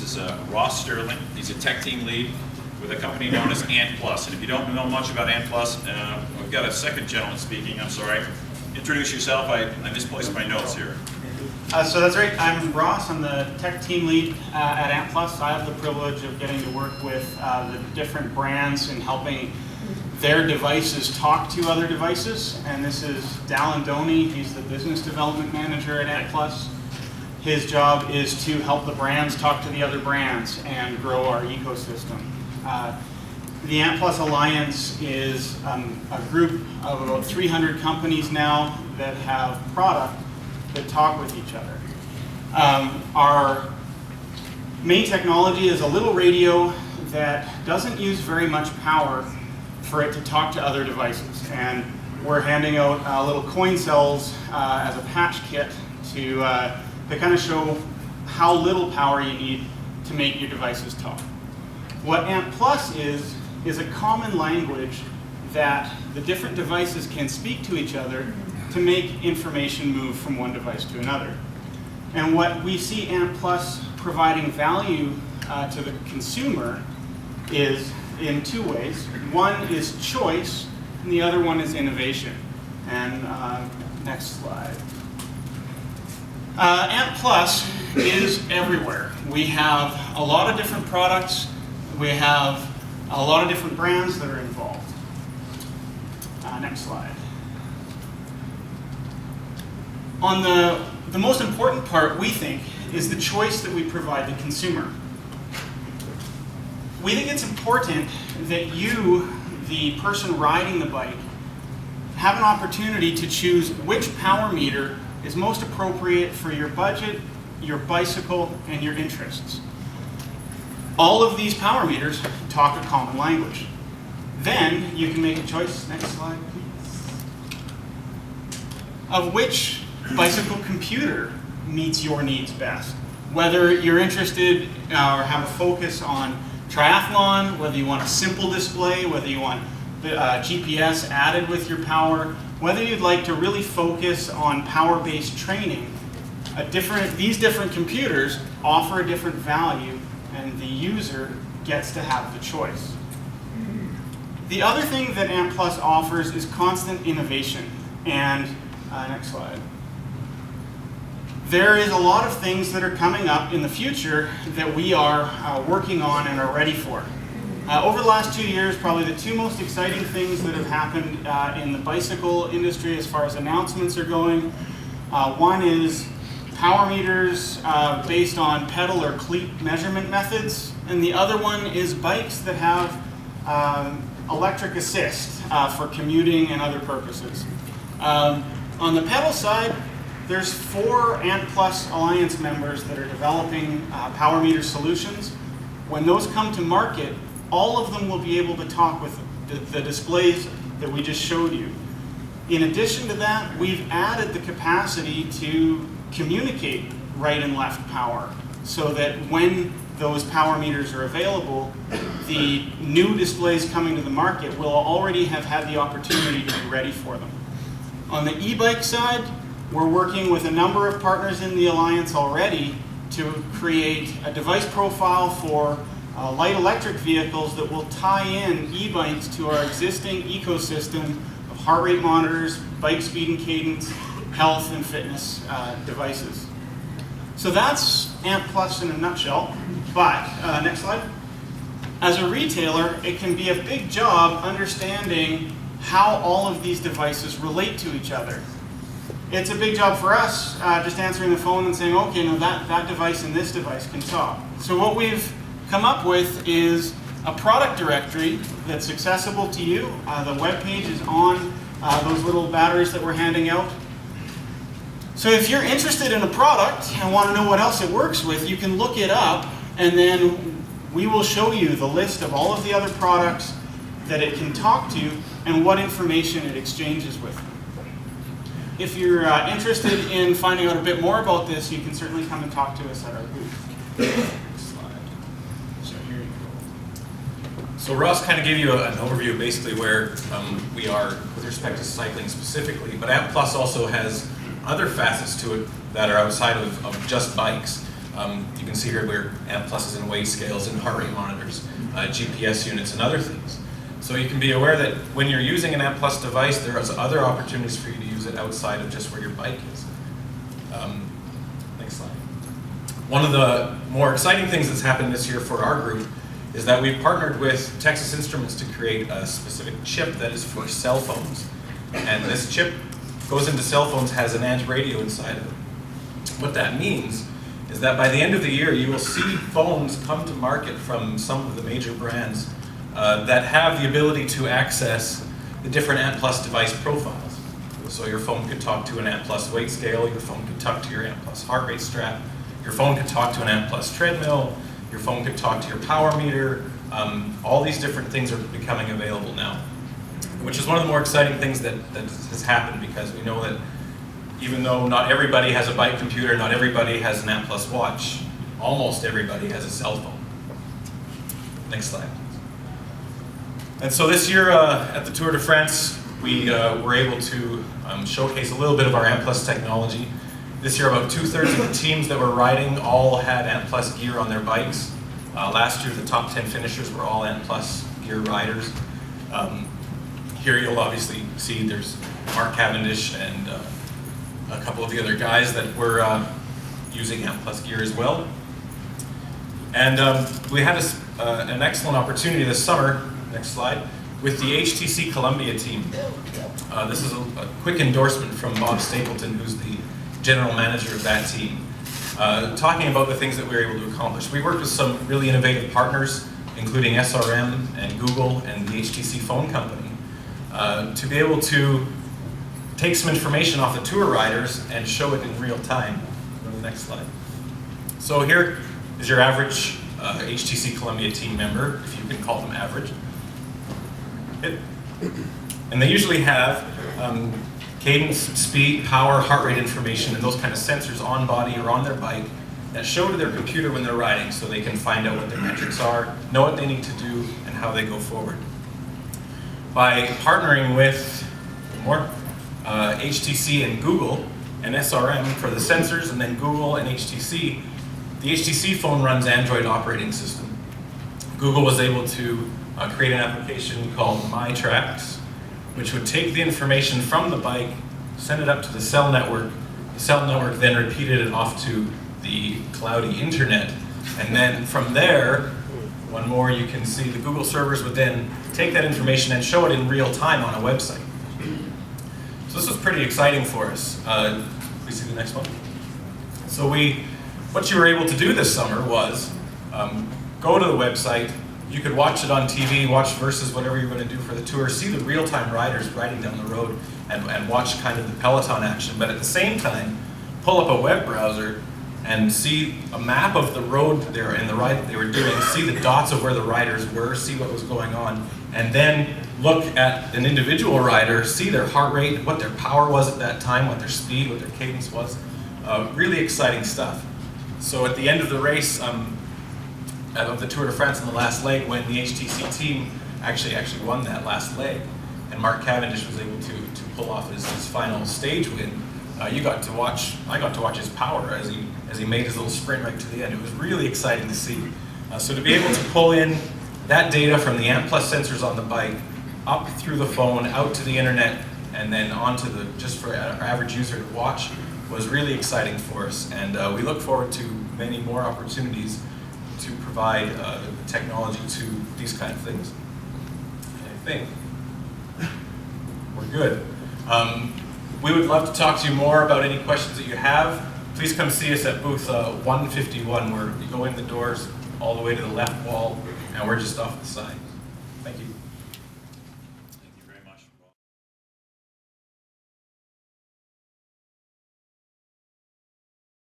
is Ross Sterling. He's a tech team lead with a company known as Ant Plus. And if you don't know much about Ant Plus, we've got a second gentleman speaking. I'm sorry. Introduce yourself. I misplaced my notes here. So that's right. I'm Ross. I'm the tech team lead at Ant Plus. I have the privilege of getting to work with the different brands and helping their devices talk to other devices. And this is Dallin Doney. He's the business development manager at Ant Plus. His job is to help the brands talk to the other brands and grow our ecosystem. The Ant Plus Alliance is a group of about 300 companies now that have product that talk with each other. Our main technology is a little radio that doesn't use very much power for it to talk to other devices. And we're handing out little coin cells as a patch kit to kind of show how little power you need to make your devices talk. What Ant Plus is a common language that the different devices can speak to each other to make information move from one device to another. And what we see Ant Plus providing value to the consumer is in two ways. One is choice, and the other one is innovation. And next slide. Ant Plus is everywhere. We have a lot of different products. We have a lot of different brands that are involved. Next slide. On the most important part, we think, is the choice that we provide the consumer. We think it's important that you, the person riding the bike, have an opportunity to choose which power meter is most appropriate for your budget, your bicycle, and your interests. All of these power meters talk a common language. Then you can make a choice, next slide please, of which bicycle computer meets your needs best. Whether you're interested or have a focus on triathlon, whether you want a simple display, whether you want GPS added with your power, whether you'd like to really focus on power-based training, these different computers offer a different value, and the user gets to have the choice. The other thing that Ant Plus offers is constant innovation. And next slide. There is a lot of things that are coming up in the future that we are working on and are ready for. Over the last 2 years, probably the two most exciting things that have happened in the bicycle industry as far as announcements are going. One is power meters based on pedal or cleat measurement methods, and the other one is bikes that have electric assist for commuting and other purposes. On the pedal side, there's 4 Ant Plus Alliance members that are developing power meter solutions. When those come to market, all of them will be able to talk with the displays that we just showed you. In addition to that, we've added the capacity to communicate right and left power so that when those power meters are available, the new displays coming to the market will already have had the opportunity to be ready for them. On the e-bike side, we're working with a number of partners in the Alliance already to create a device profile for light electric vehicles that will tie in e-bikes to our existing ecosystem of heart rate monitors, bike speed and cadence, health and fitness devices. So that's Ant Plus in a nutshell, but next slide. As a retailer, it can be a big job understanding how all of these devices relate to each other. It's a big job for us just answering the phone and saying, okay, no, that device and this device can talk. So what we've come up with is a product directory that's accessible to you. The web page is on those little batteries that we're handing out. So if you're interested in a product and want to know what else it works with, you can look it up, and then we will show you the list of all of the other products that it can talk to and what information it exchanges with. If you're interested in finding out a bit more about this, you can certainly come and talk to us at our booth. Next slide. So here you go. So Ross kind of gave you an overview of basically where we are with respect to cycling specifically, but Ant Plus also has other facets to it that are outside of just bikes. You can see here where ANT Plus is in weight scales and heart rate monitors, GPS units, and other things. So you can be aware that when you're using an ANT Plus device, there is other opportunities for you to use it outside of just where your bike is. Next slide. One of the more exciting things that's happened this year for our group is that we've partnered with Texas Instruments to create a specific chip that is for cell phones. And this chip goes into cell phones, has an ANT radio inside of it. What that means is that by the end of the year, you will see phones come to market from some of the major brands that have the ability to access the different ANT Plus device profiles. So your phone could talk to an ANT Plus weight scale, your phone could talk to your ANT Plus heart rate strap, your phone could talk to an ANT Plus treadmill, your phone could talk to your power meter. All these different things are becoming available now, which is one of the more exciting things that has happened, because we know that even though not everybody has a bike computer, not everybody has an ANT Plus watch, almost everybody has a cell phone. Next slide. And so this year at the Tour de France, we were able to showcase a little bit of our ANT Plus technology. This year, about 2/3 of the teams that were riding all had ANT Plus gear on their bikes. Last year, the top 10 finishers were all ANT Plus gear riders. Here you'll obviously see there's Mark Cavendish and a couple of the other guys that were using ANT Plus gear as well. And we had an excellent opportunity this summer, next slide, with the HTC Columbia team. This is a quick endorsement from Bob Stapleton, who's the general manager of that team, talking about the things that we were able to accomplish. We worked with some really innovative partners, including SRM and Google and the HTC phone company, to be able to take some information off the tour riders and show it in real time. Go to the next slide. So here is your average HTC Columbia team member, if you can call them average. And they usually have cadence, speed, power, heart rate information, and those kind of sensors on body or on their bike that show to their computer when they're riding, so they can find out what their metrics are, know what they need to do, and how they go forward. By partnering with HTC and Google and SRM for the sensors, and then Google and HTC, the HTC phone runs Android operating system. Google was able to create an application called MyTracks, which would take the information from the bike, send it up to the cell network. The cell network then repeated it off to the cloudy internet. And then from there, one more, you can see the Google servers would then take that information and show it in real time on a website. So this was pretty exciting for us. Please see the next one. So what you were able to do this summer was go to the website. You could watch it on TV, watch versus whatever you're going to do for the tour, see the real-time riders riding down the road, and watch kind of the peloton action. But at the same time, pull up a web browser and see a map of the road there and the ride that they were doing, see the dots of where the riders were, see what was going on, and then look at an individual rider, see their heart rate, what their power was at that time, what their speed, what their cadence was. Really exciting stuff. So at the end of the race, of the Tour de France in the last leg, when the HTC team actually won that last leg, and Mark Cavendish was able to pull off his final stage win, I got to watch his power as he made his little sprint right to the end. It was really exciting to see. So to be able to pull in that data from the ANT Plus sensors on the bike, up through the phone, out to the internet, and then onto just for our average user to watch, was really exciting for us. And we look forward to many more opportunities to provide technology to these kind of things. And I think we're good. We would love to talk to you more about any questions that you have. Please come see us at booth 151, where you go in the doors all the way to the left wall, and we're just off the side. Thank you.